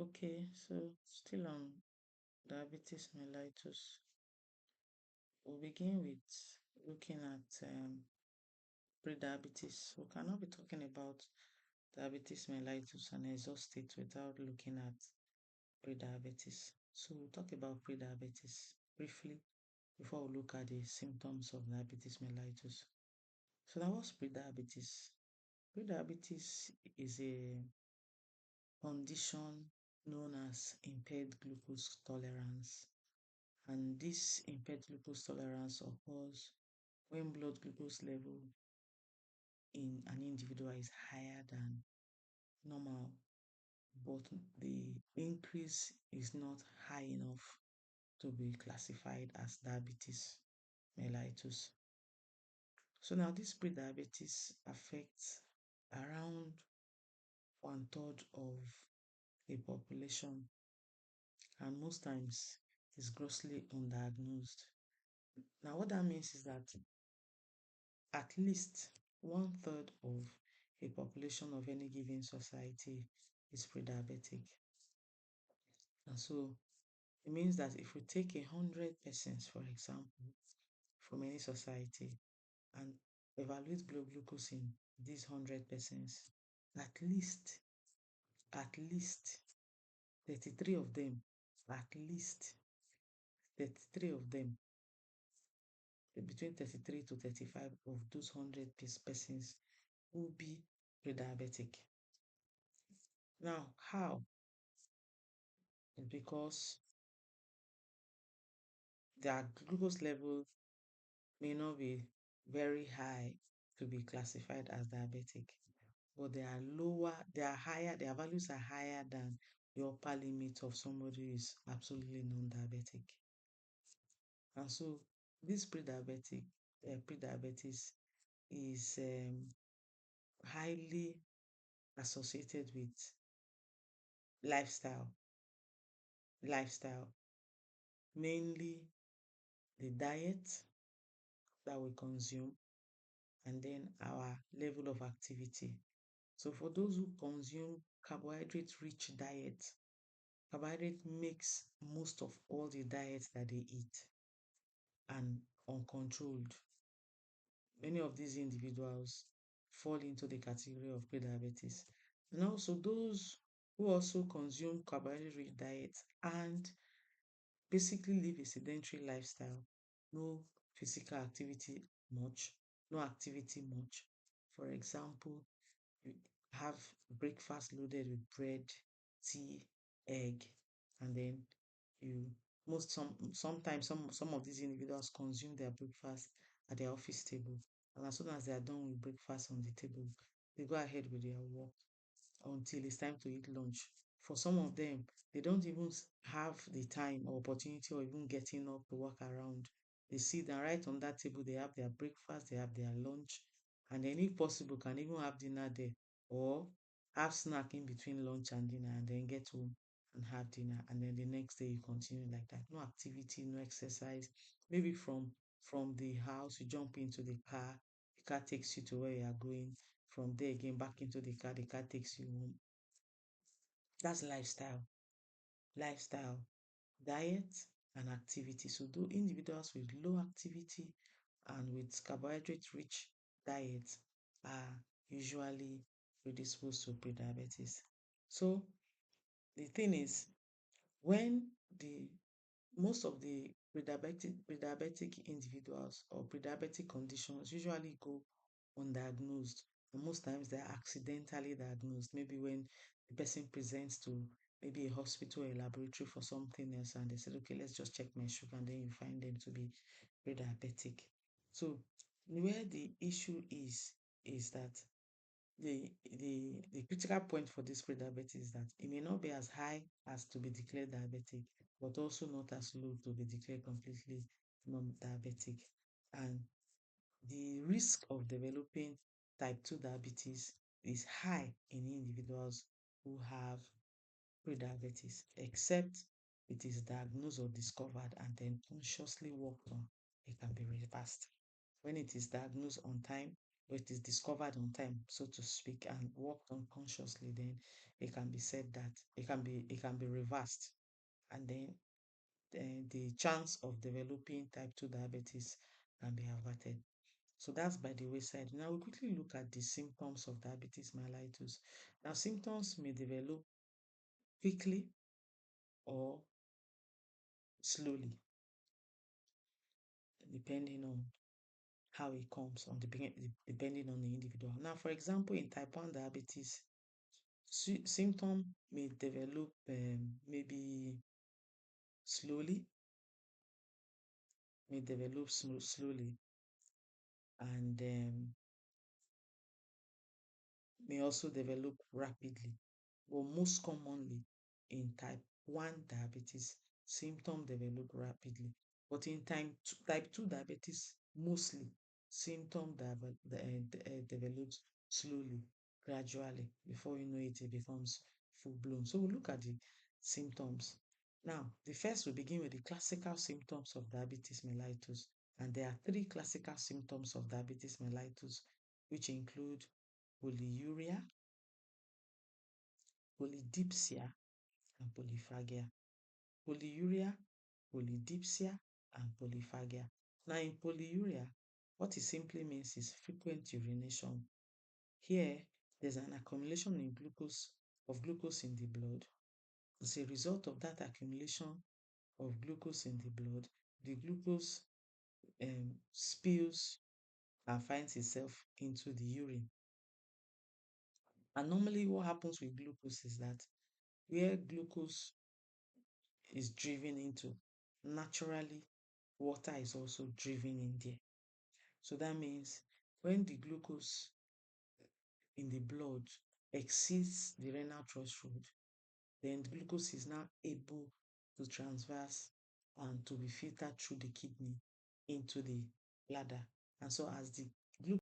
Okay, so still on diabetes mellitus, we'll begin with looking at prediabetes. We cannot be talking about diabetes mellitus and exhaust it without looking at prediabetes. So we'll talk about prediabetes briefly before we look at the symptoms of diabetes mellitus. So now what's prediabetes? Prediabetes is a condition known as impaired glucose tolerance. And this impaired glucose tolerance occurs when blood glucose level in an individual is higher than normal, but the increase is not high enough to be classified as diabetes mellitus. So now this prediabetes affects around one third of a population, and most times is grossly undiagnosed. Now what that means is that at least one third of a population of any given society is pre-diabetic. And so it means that if we take 100 persons, for example, from any society and evaluate blood glucose in these 100 persons, at least, at least 33 of them, at least 33 of them, between 33 to 35 of those 100 persons will be pre-diabetic. Now, how? It's because their glucose level may not be very high to be classified as diabetic, but they are lower, they are higher, their values are higher than the upper limit of somebody who is absolutely non-diabetic. And so this pre-diabetes is highly associated with lifestyle, lifestyle, mainly the diet that we consume and then our level of activity. So for those who consume carbohydrate rich diet, carbohydrate makes most of all the diets that they eat and uncontrolled. Many of these individuals fall into the category of prediabetes. And also those who also consume carbohydrate rich diet and basically live a sedentary lifestyle, no physical activity much, no activity much. For example, you have breakfast loaded with bread, tea, egg, and then you sometimes some of these individuals consume their breakfast at their office table. And as soon as they are done with breakfast on the table, they go ahead with their work until it's time to eat lunch. For some of them, they don't even have the time or opportunity or even getting up to walk around. They sit down right on that table, they have their breakfast, they have their lunch, and then if possible, can even have dinner there or have snack in between lunch and dinner and then get home and have dinner. And then the next day you continue like that. No activity, no exercise. Maybe from the house, you jump into the car takes you to where you are going, from there again back into the car takes you home. That's lifestyle. Lifestyle, diet, and activity. So, do individuals with low activity and with carbohydrate rich diets are usually predisposed to prediabetes. So, the thing is, when the most of the pre-diabetic individuals or pre-diabetic conditions usually go undiagnosed, and most times they're accidentally diagnosed. Maybe when the person presents to maybe a hospital or a laboratory for something else, and they said, okay, let's just check my sugar, and then you find them to be pre-diabetic. So where the issue is that the critical point for this pre-diabetes is that it may not be as high as to be declared diabetic, but also not as low to be declared completely non-diabetic. And the risk of developing type 2 diabetes is high in individuals who have pre-diabetes, except it is diagnosed or discovered and then consciously worked on, it can be reversed. When it is diagnosed on time, or it is discovered on time, so to speak, and worked on consciously, then it can be said that it can be reversed, and then the chance of developing type 2 diabetes can be averted. So that's by the wayside. Now we quickly look at the symptoms of diabetes mellitus. Now symptoms may develop quickly or slowly, depending on how it comes on depending on the individual. Now, for example, in type 1 diabetes, symptom may develop maybe slowly, slowly, and may also develop rapidly. But most commonly in type 1 diabetes, symptom develop rapidly. But in type 2 diabetes, mostly symptom develops slowly, gradually. Before you know it, it becomes full blown. So we'll look at the symptoms. Now, the first we begin with the classical symptoms of diabetes mellitus. And there are three classical symptoms of diabetes mellitus, which include polyuria, polydipsia, and polyphagia. Polyuria, polydipsia, and polyphagia. Now, in polyuria, what it simply means is frequent urination. Here, there's an accumulation of glucose in the blood. As a result of that accumulation of glucose in the blood, the glucose spills and finds itself into the urine. And normally, what happens with glucose is that where glucose is driven into, naturally, water is also driven in there. So that means when the glucose in the blood exceeds the renal threshold, then the glucose is now able to transverse and to be filtered through the kidney into the bladder. And so as the glucose